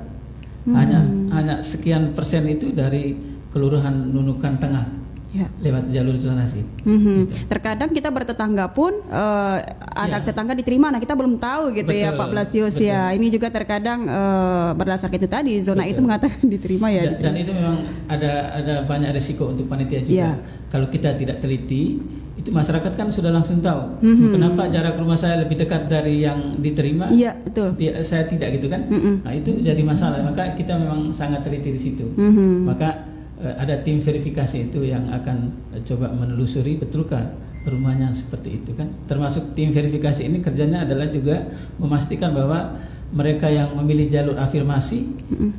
Hanya sekian persen itu dari Kelurahan Nunukan Tengah. Lewat jalur zonasi. Gitu. Terkadang kita bertetangga pun anak tetangga diterima, nah kita belum tahu gitu. Betul, ya Pak Blasius ya. Ini juga terkadang berdasarkan itu tadi zona itu mengatakan diterima ya. Dan itu memang ada banyak risiko untuk panitia juga. Kalau kita tidak teliti, itu masyarakat kan sudah langsung tahu kenapa jarak rumah saya lebih dekat dari yang diterima. Iya betul. Saya tidak gitu kan. Nah itu jadi masalah. Maka kita memang sangat teliti di situ. Maka ada tim verifikasi itu yang akan coba menelusuri betulkah rumahnya seperti itu kan. Termasuk tim verifikasi ini kerjanya adalah juga memastikan bahwa mereka yang memilih jalur afirmasi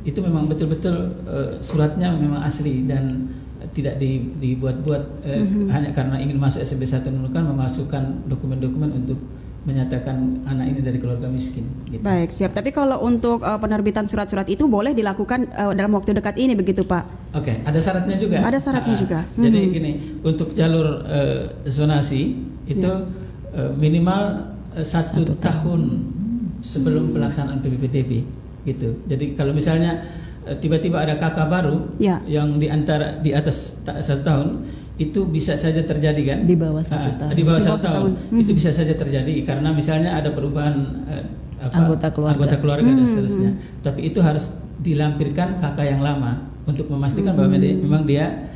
itu memang betul-betul suratnya memang asli dan tidak dibuat-buat hanya karena ingin masuk SMP 1 Nunukan memasukkan dokumen-dokumen untuk menyatakan anak ini dari keluarga miskin. Gitu. Baik, siap. Tapi kalau untuk penerbitan surat-surat itu boleh dilakukan dalam waktu dekat ini, begitu Pak? Oke, ada syaratnya juga. Ada syaratnya juga. Jadi gini, untuk jalur zonasi itu minimal 1 tahun sebelum pelaksanaan PPDB, gitu. Jadi kalau misalnya tiba-tiba ada kakak baru yang di atas 1 tahun, itu bisa saja terjadi kan? Di bawah 1 tahun. Di bawah 1 tahun. Itu bisa saja terjadi karena misalnya ada perubahan anggota keluarga dan seterusnya. Tapi itu harus dilampirkan kakak yang lama untuk memastikan bahwa memang dia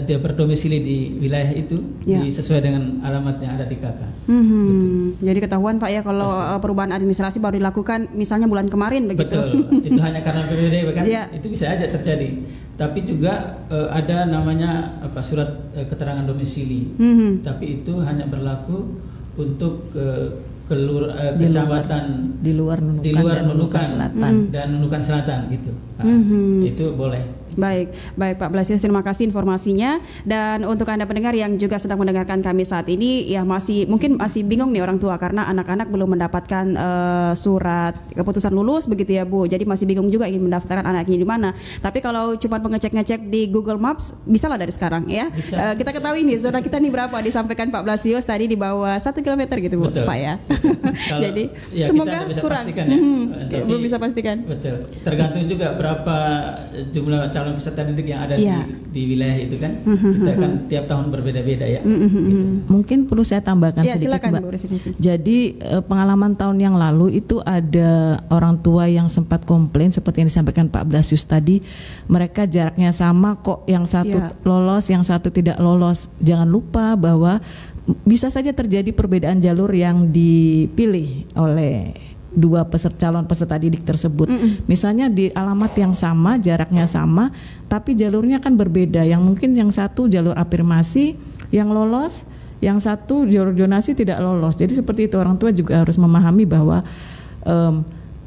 dia berdomisili di wilayah itu sesuai dengan alamat yang ada di kakak. Jadi ketahuan Pak ya kalau perubahan administrasi baru dilakukan misalnya bulan kemarin begitu. Betul. Itu hanya karena PPDB kan? Itu bisa aja terjadi. Tapi juga ada namanya surat keterangan domisili. Tapi itu hanya berlaku untuk kecamatan di luar Nunukan Selatan dan Nunukan Selatan gitu. Itu boleh. Baik Pak Blasius, terima kasih informasinya. Dan untuk Anda pendengar yang juga sedang mendengarkan kami saat ini, ya mungkin masih bingung nih orang tua karena anak-anak belum mendapatkan surat keputusan lulus begitu ya Bu. Jadi masih bingung juga ingin mendaftarkan anaknya di mana. Tapi kalau cuma mengecek-ngecek di Google Maps, bisa lah dari sekarang ya. Kita ketahui nih zona kita nih berapa, disampaikan Pak Blasius tadi di bawah 1 kilometer gitu Bu. Betul. Pak ya. Jadi ya, semoga kita bisa kurang. Pastikan, ya. Belum bisa pastikan. Betul. Tergantung juga berapa jumlah calon peserta didik yang ada di wilayah itu kan. Kita kan tiap tahun berbeda-beda ya. Gitu. Mungkin perlu saya tambahkan sedikit silakan, Mbak. Bu, jadi pengalaman tahun yang lalu itu ada orang tua yang sempat komplain seperti yang disampaikan Pak Blasius tadi, mereka jaraknya sama kok, yang satu lolos, yang satu tidak lolos. Jangan lupa bahwa bisa saja terjadi perbedaan jalur yang dipilih oleh dua calon peserta didik tersebut. Misalnya di alamat yang sama, jaraknya sama, tapi jalurnya kan berbeda. Yang mungkin yang satu jalur afirmasi yang lolos, yang satu jalur zonasi tidak lolos. Jadi seperti itu, orang tua juga harus memahami bahwa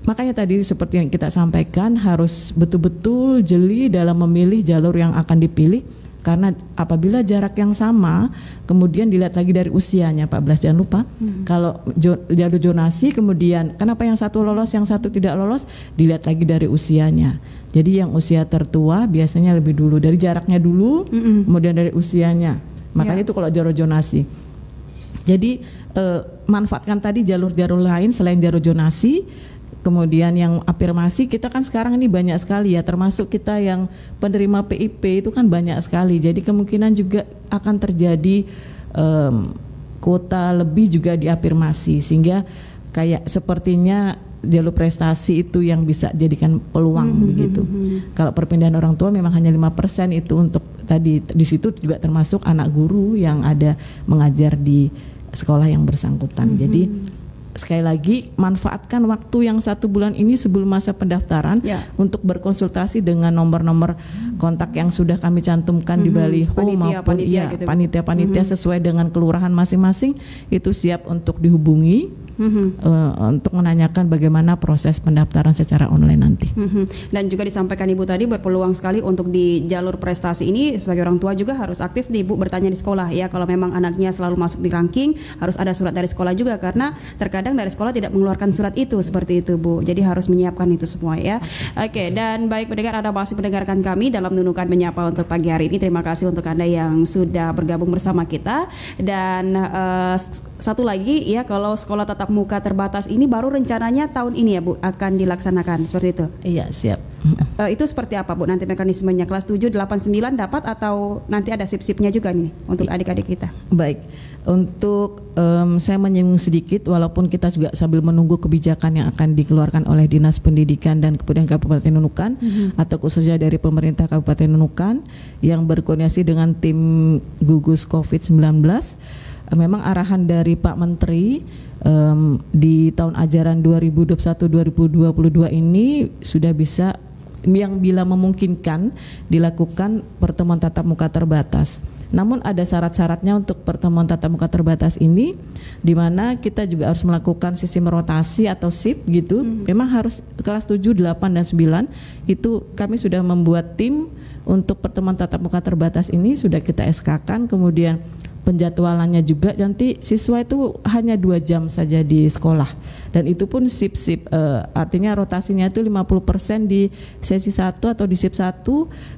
makanya tadi seperti yang kita sampaikan harus betul-betul jeli dalam memilih jalur yang akan dipilih. Karena apabila jarak yang sama, kemudian dilihat lagi dari usianya Pak Blas, jangan lupa kalau jalur zonasi kemudian kenapa yang satu lolos, yang satu tidak lolos, dilihat lagi dari usianya. Jadi yang usia tertua biasanya lebih dulu, dari jaraknya dulu, kemudian dari usianya. Makanya itu kalau jalur zonasi. Jadi manfaatkan tadi jalur-jalur lain selain jalur zonasi. Kemudian yang afirmasi, kita kan sekarang ini banyak sekali ya, termasuk kita yang penerima PIP itu kan banyak sekali. Jadi kemungkinan juga akan terjadi kuota lebih juga di afirmasi, sehingga kayak sepertinya jalur prestasi itu yang bisa jadikan peluang begitu. Kalau perpindahan orang tua memang hanya 5% itu untuk tadi, di situ juga termasuk anak guru yang ada mengajar di sekolah yang bersangkutan. Jadi sekali lagi manfaatkan waktu yang 1 bulan ini sebelum masa pendaftaran untuk berkonsultasi dengan nomor-nomor kontak yang sudah kami cantumkan di baliho maupun panitia-panitia sesuai dengan kelurahan masing-masing, itu siap untuk dihubungi untuk menanyakan bagaimana proses pendaftaran secara online nanti. Dan juga disampaikan Ibu tadi berpeluang sekali untuk di jalur prestasi ini, sebagai orang tua juga harus aktif nih Bu, bertanya di sekolah ya, kalau memang anaknya selalu masuk di ranking harus ada surat dari sekolah juga, karena terkadang dari sekolah tidak mengeluarkan surat itu, seperti itu Bu. Jadi harus menyiapkan itu semua ya. Oke, dan baik pendengar, Anda masih mendengarkan kami dalam Nunukan Menyapa untuk pagi hari ini. Terima kasih untuk Anda yang sudah bergabung bersama kita. Dan satu lagi ya, kalau sekolah tatap muka terbatas ini baru rencananya tahun ini ya Bu akan dilaksanakan, seperti itu? Iya, siap. Itu seperti apa Bu nanti mekanismenya? Kelas 7, 8, 9 dapat atau nanti ada sip-sipnya juga nih untuk adik-adik kita? Baik, untuk saya menyinggung sedikit, walaupun kita juga sambil menunggu kebijakan yang akan dikeluarkan oleh Dinas Pendidikan dan Kebudayaan Kabupaten Nunukan atau khususnya dari pemerintah Kabupaten Nunukan yang berkoordinasi dengan tim gugus COVID-19. Memang arahan dari Pak Menteri di tahun ajaran 2021-2022 ini sudah bisa yang bila memungkinkan dilakukan pertemuan tatap muka terbatas. Namun ada syarat-syaratnya untuk pertemuan tatap muka terbatas ini, di mana kita juga harus melakukan sistem rotasi atau shift gitu. Memang harus kelas 7, 8, dan 9 itu kami sudah membuat tim untuk pertemuan tatap muka terbatas ini, sudah kita SK-kan, kemudian penjadwalannya juga nanti siswa itu hanya 2 jam saja di sekolah, dan itu pun shift, artinya rotasinya itu 50% di sesi 1 atau di shift 1,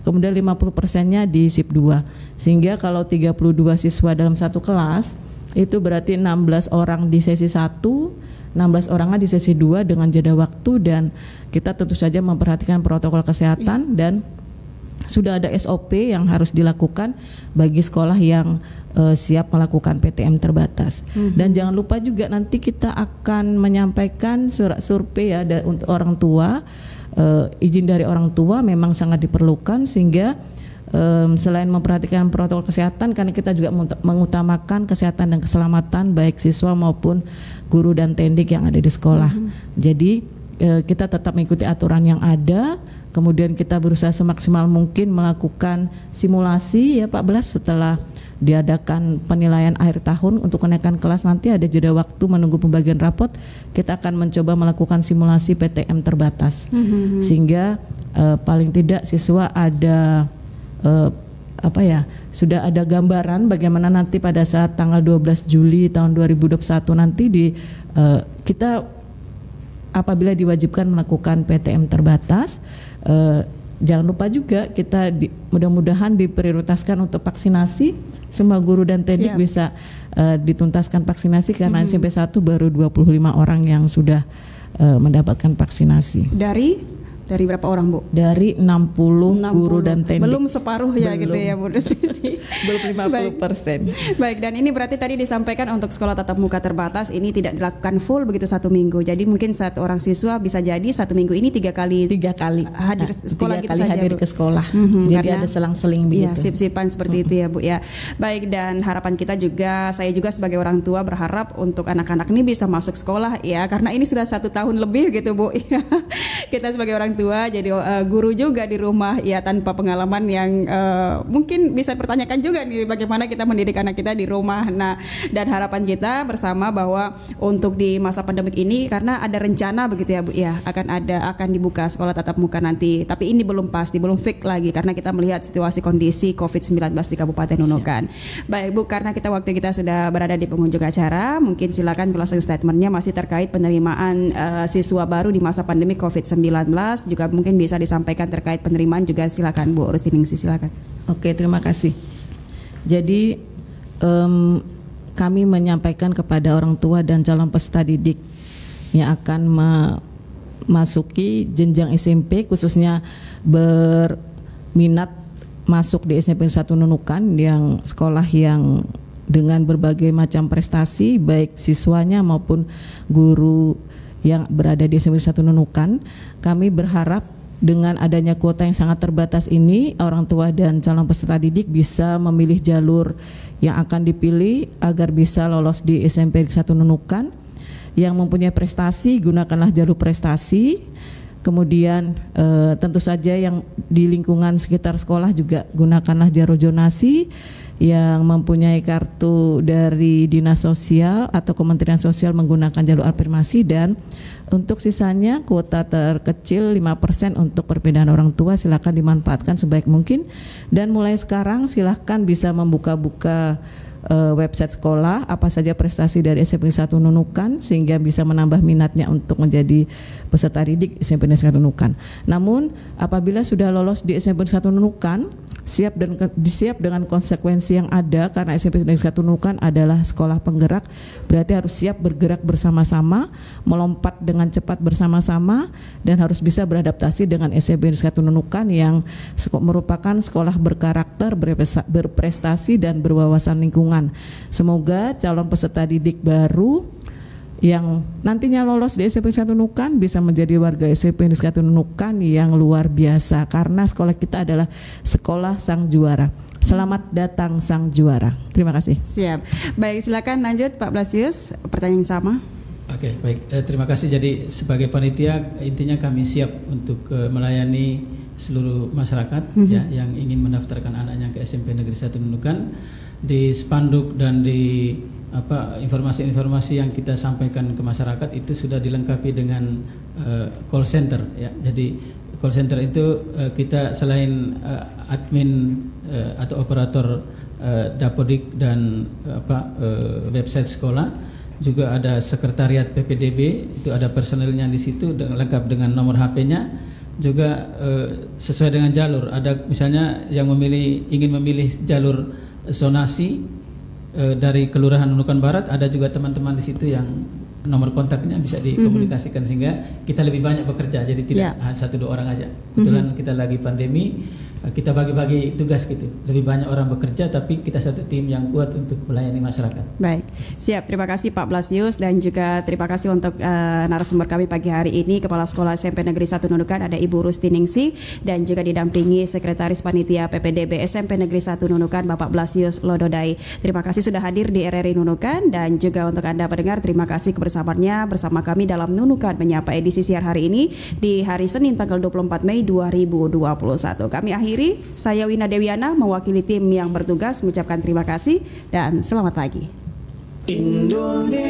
kemudian 50%-nya di shift 2, sehingga kalau 32 siswa dalam satu kelas itu berarti 16 orang di sesi 1, 16 orangnya di sesi 2 dengan jeda waktu, dan kita tentu saja memperhatikan protokol kesehatan dan sudah ada SOP yang harus dilakukan bagi sekolah yang siap melakukan PTM terbatas. Dan jangan lupa juga nanti kita akan menyampaikan surat survei ya untuk orang tua. Izin dari orang tua memang sangat diperlukan, sehingga selain memperhatikan protokol kesehatan, karena kita juga mengutamakan kesehatan dan keselamatan baik siswa maupun guru dan tendik yang ada di sekolah. Jadi kita tetap mengikuti aturan yang ada. Kemudian kita berusaha semaksimal mungkin melakukan simulasi ya Pak Blas, setelah diadakan penilaian akhir tahun untuk kenaikan kelas nanti ada jeda waktu menunggu pembagian rapot, kita akan mencoba melakukan simulasi PTM terbatas. Sehingga paling tidak siswa ada sudah ada gambaran bagaimana nanti pada saat tanggal 12 Juli tahun 2021 nanti kita apabila diwajibkan melakukan PTM terbatas. Jangan lupa juga kita mudah-mudahan diprioritaskan untuk vaksinasi, semua guru dan tendik bisa dituntaskan vaksinasi, karena SMP 1 baru 25 orang yang sudah mendapatkan vaksinasi. Dari berapa orang Bu? Dari 60 guru dan tendik. Belum separuh ya gitu ya Bu Destisi. Belum 50%. Baik, dan ini berarti tadi disampaikan untuk sekolah tatap muka terbatas ini tidak dilakukan full begitu 1 minggu. Jadi mungkin satu orang siswa bisa jadi 1 minggu ini 3 kali hadir sekolah 3 kali hadir ke sekolah. Jadi ada selang-seling begitu. Iya, sip-sipan seperti itu ya Bu ya. Baik, dan harapan kita juga, saya juga sebagai orang tua berharap untuk anak-anak ini bisa masuk sekolah ya, karena ini sudah 1 tahun lebih gitu Bu. Kita sebagai orang tua jadi guru juga di rumah ya, tanpa pengalaman yang mungkin bisa pertanyakan juga nih bagaimana kita mendidik anak kita di rumah. Nah, dan harapan kita bersama bahwa untuk di masa pandemik ini, karena ada rencana begitu ya Bu ya, akan dibuka sekolah tatap muka nanti, tapi ini belum pasti, belum fix lagi karena kita melihat situasi kondisi COVID-19 di Kabupaten Nunukan. Baik Bu, karena waktu kita sudah berada di penghujung acara, mungkin silakan closing statementnya masih terkait penerimaan siswa baru di masa pandemi COVID-19, juga mungkin bisa disampaikan terkait penerimaan juga, silakan Bu Rustiningsih, silakan. Oke, terima kasih. Jadi kami menyampaikan kepada orang tua dan calon peserta didik yang akan memasuki jenjang SMP, khususnya berminat masuk di SMP 1 Nunukan, yang sekolah yang dengan berbagai macam prestasi baik siswanya maupun guru yang berada di SMP 1 Nunukan. Kami berharap dengan adanya kuota yang sangat terbatas ini, orang tua dan calon peserta didik bisa memilih jalur yang akan dipilih agar bisa lolos di SMP 1 Nunukan. Yang mempunyai prestasi, gunakanlah jalur prestasi. Kemudian tentu saja yang di lingkungan sekitar sekolah juga gunakanlah jalur zonasi. Yang mempunyai kartu dari Dinas Sosial atau Kementerian Sosial menggunakan jalur afirmasi, dan untuk sisanya kuota terkecil 5% untuk perbedaan orang tua silakan dimanfaatkan sebaik mungkin. Dan mulai sekarang silakan bisa membuka-buka website sekolah apa saja prestasi dari SMP 1 Nunukan, sehingga bisa menambah minatnya untuk menjadi peserta didik SMP 1 Nunukan. Namun apabila sudah lolos di SMP 1 Nunukan, siap dengan konsekuensi yang ada, karena SMP 1 Nunukan adalah sekolah penggerak, berarti harus siap bergerak bersama-sama, melompat dengan cepat bersama-sama, dan harus bisa beradaptasi dengan SMP 1 Nunukan yang merupakan sekolah berkarakter, berprestasi, dan berwawasan lingkungan. Semoga calon peserta didik baru yang nantinya lolos di SMP 1 Nunukan bisa menjadi warga SMP 1 Nunukan yang luar biasa, karena sekolah kita adalah sekolah sang juara. Selamat datang sang juara. Terima kasih. Siap. Baik, silakan lanjut Pak Blasius, pertanyaan yang sama. Oke, baik. Terima kasih. Jadi sebagai panitia intinya kami siap untuk melayani seluruh masyarakat ya yang ingin mendaftarkan anaknya ke SMP Negeri 1 Nunukan. Di spanduk dan di informasi-informasi yang kita sampaikan ke masyarakat itu sudah dilengkapi dengan call center ya. Jadi call center itu kita selain admin atau operator Dapodik dan website sekolah, juga ada sekretariat PPDB, itu ada personelnya di situ lengkap dengan nomor HP-nya, juga sesuai dengan jalur. Ada misalnya yang ingin memilih jalur zonasi dari Kelurahan Nunukan Barat, ada juga teman-teman di situ yang nomor kontaknya bisa dikomunikasikan sehingga kita lebih banyak bekerja, jadi tidak hanya 1-2 orang aja. Kebetulan kita lagi pandemi, kita bagi-bagi tugas gitu. Lebih banyak orang bekerja tapi kita satu tim yang kuat untuk melayani masyarakat. Baik, siap. Terima kasih Pak Blasius dan juga terima kasih untuk narasumber kami pagi hari ini, Kepala Sekolah SMP Negeri 1 Nunukan ada Ibu Rusti Ningsih dan juga didampingi Sekretaris Panitia PPDB SMP Negeri 1 Nunukan Bapak Blasius Lododai. Terima kasih sudah hadir di RRI Nunukan dan juga untuk Anda pendengar terima kasih kebersamaannya bersama kami dalam Nunukan Menyapa edisi siar hari ini di hari Senin tanggal 24 Mei 2021. Kami akhiri, saya Wina Dewiana mewakili tim yang bertugas mengucapkan terima kasih dan selamat pagi. Indonesia.